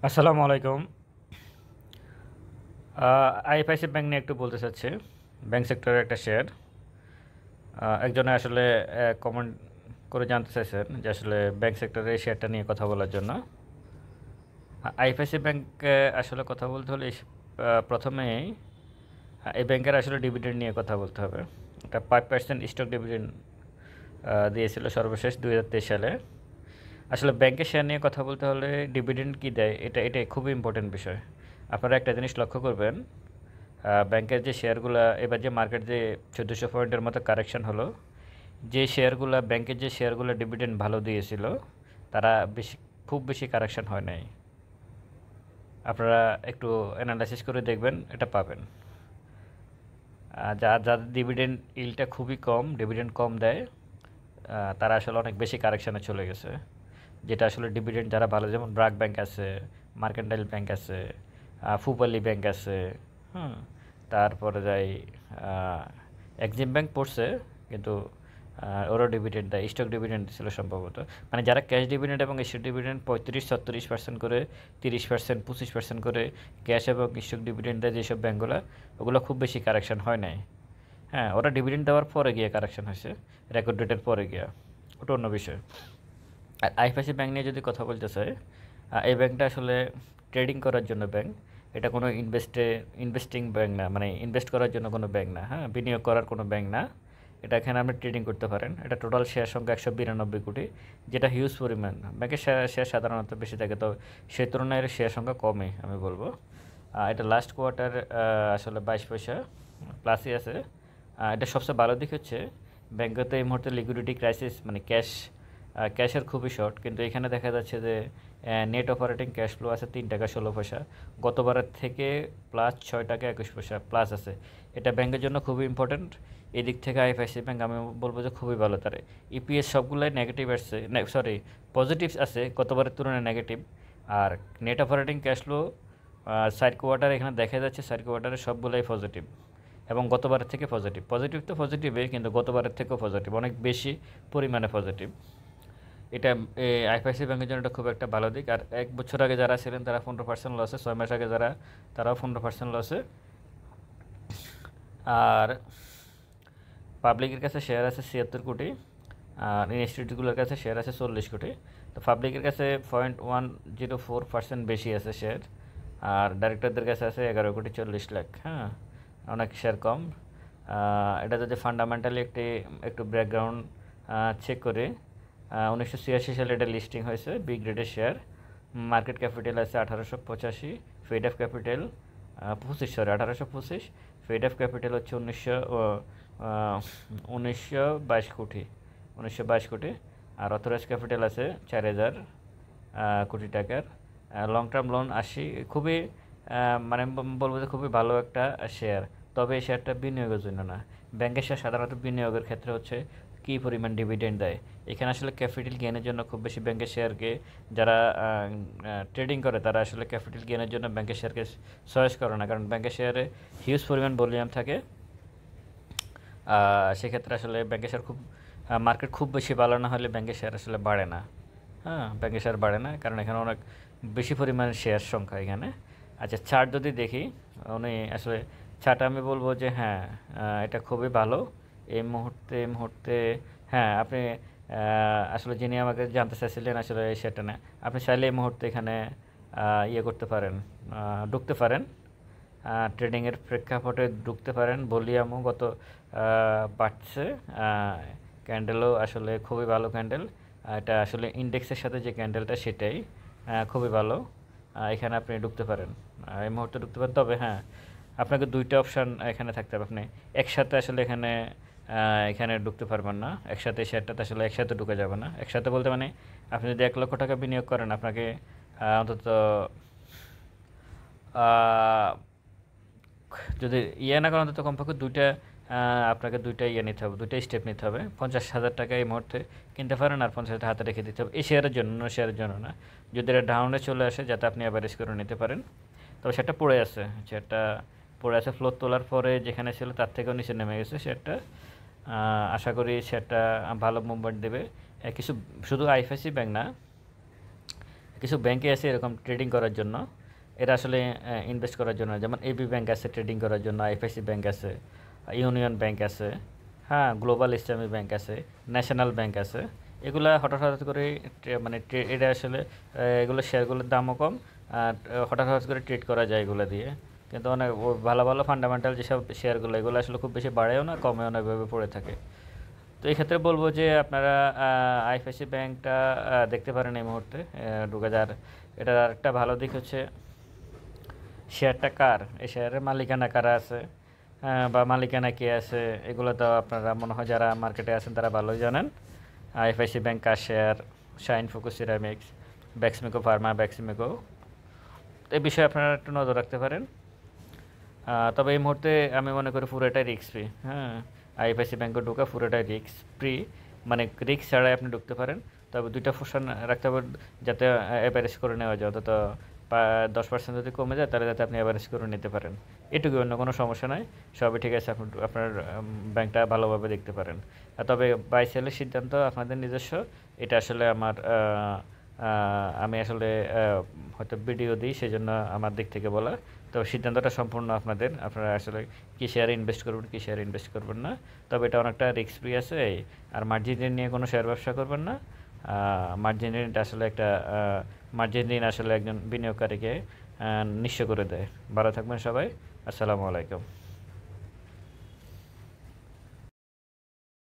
আসসালামু আলাইকুম। IFIC bank নিয়ে একটু বলতে চাচ্ছি। ব্যাংক সেক্টরের একটা শেয়ার। একজনে আসলে কমেন্ট করে জানতে চাইছেন যে আসলে ব্যাংক সেক্টরের এই শেয়ারটা নিয়ে কথা বলার জন্য। আইএফআইসি ব্যাংকে আসলে কথা বলতে হলে প্রথমেই এই ব্যাংকের আসলে ডিভিডেন্ড নিয়ে কথা বলতে হবে। এটা 5% স্টক ডিভিডেন্ড দিয়েছিল সর্বশেষ 2023 সালে। আসলে ব্যাংকের শেয়ার নিয়ে কথা বলতে হলে ডিভিডেন্ড কী দেয় এটাই খুবই ইম্পর্টেন্ট বিষয়। আপনারা একটা জিনিস লক্ষ্য করবেন, ব্যাংকের যে শেয়ারগুলা এবার যে মার্কেট যে 1400 পয়েন্টের মতো কারেকশন হলো, যে শেয়ারগুলা ব্যাংকের যে শেয়ারগুলো ডিভিডেন্ড ভালো দিয়েছিল তারা খুব বেশি কারেকশন হয় নাই। আপনারা একটু অ্যানালাইসিস করে দেখবেন, এটা পাবেন। যাদের ডিভিডেন্ড ইলটা খুবই কম, ডিভিডেন্ড কম দেয়, তারা আসলে অনেক বেশি কারেকশানে চলে গেছে। যেটা আসলে ডিভিডেন্ড যারা ভালো, যেমন ব্রাক ব্যাংক আছে, মার্কেন্টাইল ব্যাংক আছে, ফুপালি ব্যাংক আছে, হুম, তারপরে যাই এক্সিম ব্যাংক পড়ছে, কিন্তু ওরও ডিভিডেন্ড দেয়, স্টক ডিভিডেন্ড ছিল সম্ভবত। মানে যারা ক্যাশ ডিভিডেন্ড এবং স্টক ডিভিডেন্ড 35-36% করে, 30%, 25% করে ক্যাশ এবং স্টক ডিভিডেন্ড দেয় যেসব ব্যাঙ্কগুলো, ওগুলো খুব বেশি কারেকশন হয় নাই। হ্যাঁ, ওরা ডিভিডেন্ড দেওয়ার পরে গিয়ে কারেকশন হয়েছে, রেকর্ড ডেটের পরে গিয়া, ওটা অন্য বিষয়। আর আইএফআইসি ব্যাংক নিয়ে যদি কথা বলতে চাই, এই ব্যাংকটা আসলে ট্রেডিং করার জন্য ব্যাংক। এটা কোনো ইনভেস্টিং ব্যাংক না, মানে ইনভেস্ট করার জন্য কোনো ব্যাংক না, হ্যাঁ, বিনিয়োগ করার কোনো ব্যাংক না। এটা এখানে আপনি ট্রেডিং করতে পারেন। এটা টোটাল শেয়ার সংখ্যা 192 কোটি, যেটা হিউজ পরিমাণ। ব্যাংকের শেয়ার সাধারণত বেশি থাকে, তো সেই তুলনায় এর শেয়ার সংখ্যা কমই আমি বলবো। এটা লাস্ট কোয়ার্টার আসলে 22 পয়সা প্লাসই আছে। এটা সবচেয়ে ভালো দিক হচ্ছে ব্যাংকে তো এই মুহূর্তে লিকুইডিটি ক্রাইসিস, মানে ক্যাশের খুবই শর্ট, কিন্তু এখানে দেখা যাচ্ছে যে নেট অপারেটিং ক্যাশ ফ্লো আছে 3 টাকা 16 পয়সা, গতবারের থেকে প্লাস 6 টাকা 21 পয়সা প্লাস আছে। এটা ব্যাংকের জন্য খুবই ইম্পর্ট্যান্ট। এই দিক থেকে আইএফআইসি ব্যাংক আমি বলবো যে খুবই ভালো। তার ইপিএস সবগুলোই নেগেটিভ আসছে, সরি পজিটিভস আছে, গতবারের তুলনায় নেগেটিভ। আর net operating cash flow side quarter এখানে দেখা যাচ্ছে, সাইড কোয়ার্টারে সবগুলোই পজিটিভ এবং গতবারের থেকে পজিটিভ। পজিটিভ তো পজিটিভই, কিন্তু গতবারের থেকেও পজিটিভ, অনেক বেশি পরিমাণে পজিটিভ। এটা আইএফআইসি ব্যাংকের জন্য এটা খুব একটা ভালো দিক। আর 1 বছর আগে যারা ছিলেন তারা 15% লসে, 6 মাস আগে তারাও 15% লসে। আর পাবলিকের কাছে শেয়ার আছে 76 কোটি, আর ইনস্টিটিউটগুলোর কাছে শেয়ার আছে 40 কোটি। তো পাবলিকের কাছে 0.104% বেশি আছে শেয়ার, আর ডাইরেক্টরদের কাছে আছে 11,40,00,000। হ্যাঁ, অনেক শেয়ার কম। এটা যদি ফান্ডামেন্টালি একটু ব্যাকগ্রাউন্ড চেক করে, 1986 সালে এটা লিস্টিং হয়েছে, বি গ্রেডের শেয়ার। মার্কেট ক্যাপিটাল আছে 1885, paid up capital 1825, paid up capital হচ্ছে 1922 কোটি, 1922 কোটি। আর অথরাইজ ক্যাপিটাল আছে 4,000 কোটি টাকার। লং টার্ম লোন 80, খুবই মানে বলবো যে খুবই ভালো একটা শেয়ার। তবে এই শেয়ারটা বিনিয়োগের জন্য না। ব্যাংকের শেয়ার সাধারণত বিনিয়োগের ক্ষেত্রে হচ্ছে কী পরিমাণ ডিভিডেন্ড দেয়। এখানে আসলে ক্যাপিটাল গেইনের জন্য খুব বেশি ব্যাংকের শেয়ারকে যারা ট্রেডিং করে তারা আসলে ক্যাপিটাল গেইনের জন্য ব্যাংকের শেয়ারকে চয়েস করে না, কারণ ব্যাংকের শেয়ারে হিউজ পরিমাণ ভলিউম থাকে। সেক্ষেত্রে আসলে ব্যাংকের শেয়ার মার্কেট খুব বেশি ভালো না হলে ব্যাংকের শেয়ার আসলে বাড়ে না। হ্যাঁ, ব্যাংকের শেয়ার বাড়ে না, কারণ এখানে অনেক বেশি পরিমাণে শেয়ার সংখ্যা এখানে। আচ্ছা, চার্ট যদি দেখি, উনি আসলে চার্ট আমি বলবো যে হ্যাঁ, এটা খুবই ভালো এই মুহূর্তে। হ্যাঁ, আপনি আসলে যিনি আমাকে জানতে চাইছিলেন আসলে এই শেয়ারটা না, আপনি চাইলে এই মুহূর্তে এখানে ইয়ে করতে পারেন, ঢুকতে পারেন, ট্রেডিংয়ের প্রেক্ষাপটে ঢুকতে পারেন। ভলিউমও বাড়ছে, ক্যান্ডেলও আসলে খুবই ভালো ক্যান্ডেল। এটা আসলে ইন্ডেক্সের সাথে যে ক্যান্ডেলটা সেটাই খুবই ভালো। এখানে আপনি ঢুকতে পারেন, এই মুহূর্তে ঢুকতে পারেন। তবে হ্যাঁ, আপনাকে দুইটা অপশান এখানে থাকতে হবে। আপনি একসাথে আসলে এখানে ঢুকতে পারবেন না, একসাথে শেয়ারটাতে আসলে একসাথে ঢুকে যাবে না। একসাথে বলতে মানে আপনি যদি 1 লক্ষ টাকা বিনিয়োগ করেন, আপনাকে অন্তত যদি না করেন, অন্তত কমপক্ষে আপনাকে দুইটা নিতে হবে, দুইটাই স্টেপ নিতে হবে। 50,000 টাকা এই মুহূর্তে কিনতে পারেন, আর 50,000 হাতে রেখে দিতে হবে এই শেয়ারের জন্য, অন্য শেয়ারের জন্য না। যদি এটা ডাউনে চলে আসে যাতে আপনি অ্যাভারেজ করে নিতে পারেন। তবে সেটা পড়ে আছে, সেটা পড়ে আছে, ফ্লোর তোলার পরে যেখানে ছিল তার থেকেও নিচে নেমে গেছে শেয়ারটা। আশা করি সেটা ভালো মুভমেন্ট দেবে। কিছু শুধু আইএফআইসি ব্যাংক না, কিছু ব্যাংকে আছে এরকম ট্রেডিং করার জন্য, এরা আসলে ইনভেস্ট করার জন্য, যেমন এবি ব্যাংক আছে ট্রেডিং করার জন্য, আইএফআইসি ব্যাংক আছে, ইউনিয়ন ব্যাংক আছে, হ্যাঁ, গ্লোবাল ইসলামী ব্যাংক আছে, ন্যাশনাল ব্যাংক আছে। এগুলা হঠাৎ হঠাৎ করে মানে এটা আসলে এগুলো শেয়ারগুলোর দামও কম, আর হঠাৎ হঠাৎ করে ট্রেড করা যায় এগুলো দিয়ে। কিন্তু অনেক ভালো ভালো ফান্ডামেন্টাল যেসব শেয়ারগুলো, এগুলো আসলে খুব বেশি বাড়েও না, কমেও না, এভাবে পড়ে থাকে। তো এই ক্ষেত্রে বলবো যে আপনারা আইএফআইসি ব্যাংকটা দেখতে পারেন এই মুহূর্তে ঢুকে যার। এটার আরেকটা ভালো দিক হচ্ছে শেয়ারটা কার, এই শেয়ারের মালিকানা কারা আছে, বা মালিকানা কে আছে, এগুলো তো আপনারা মনে হয় যারা মার্কেটে আছেন তারা ভালোই জানেন। আইএফআইসি ব্যাংক কার শেয়ার, শাইন ফোকস সিরামিক্স, ব্যাক্সিমেকো ফার্মা, ব্যাক্সিমেকো, এই বিষয়ে আপনারা একটু নজর রাখতে পারেন। তবে এই মুহূর্তে আমি মনে করি পুরোটাই রিস্ক ফ্রি। হ্যাঁ, আইএফআইসি ব্যাংকে ঢোকা পুরোটাই রিস্ক ফ্রি, মানে রিস্ক ছাড়াই আপনি ঢুকতে পারেন। তবে দুইটা পোর্শন রাখতে হবে, যাতে অ্যাভারেজ করে নেওয়া যায়, অন্তত 10% যদি কমে যায় তাহলে যাতে আপনি অ্যাভারেজ করে নিতে পারেন। এটুকু, অন্য কোনো সমস্যা নাই, সবই ঠিক আছে। আপনার ব্যাংকটা ভালোভাবে দেখতে পারেন। তবে বাই সেলের সিদ্ধান্ত আপনাদের নিজস্ব। এটা আসলে আমার আমি আসলে হয়তো ভিডিও দিই, সেই জন্য আমার দিক থেকে বলা। তো সিদ্ধান্তটা সম্পূর্ণ আপনাদের, আপনারা আসলে কী শেয়ারে ইনভেস্ট করবেন, কী শেয়ারে ইনভেস্ট করবেন না। তবে এটা অনেকটা রিস্ক ফ্রি আছে। আর মার্জিন ঋণ নিয়ে কোনো শেয়ার ব্যবসা করবেন না। মার্জিন ঋণটা আসলে একটা মার্জিন ঋণ আসলে একজন বিনিয়োগকারীকে নিঃস্ব করে দেয়। ভালো থাকবেন সবাই। আসসালামু আলাইকুম।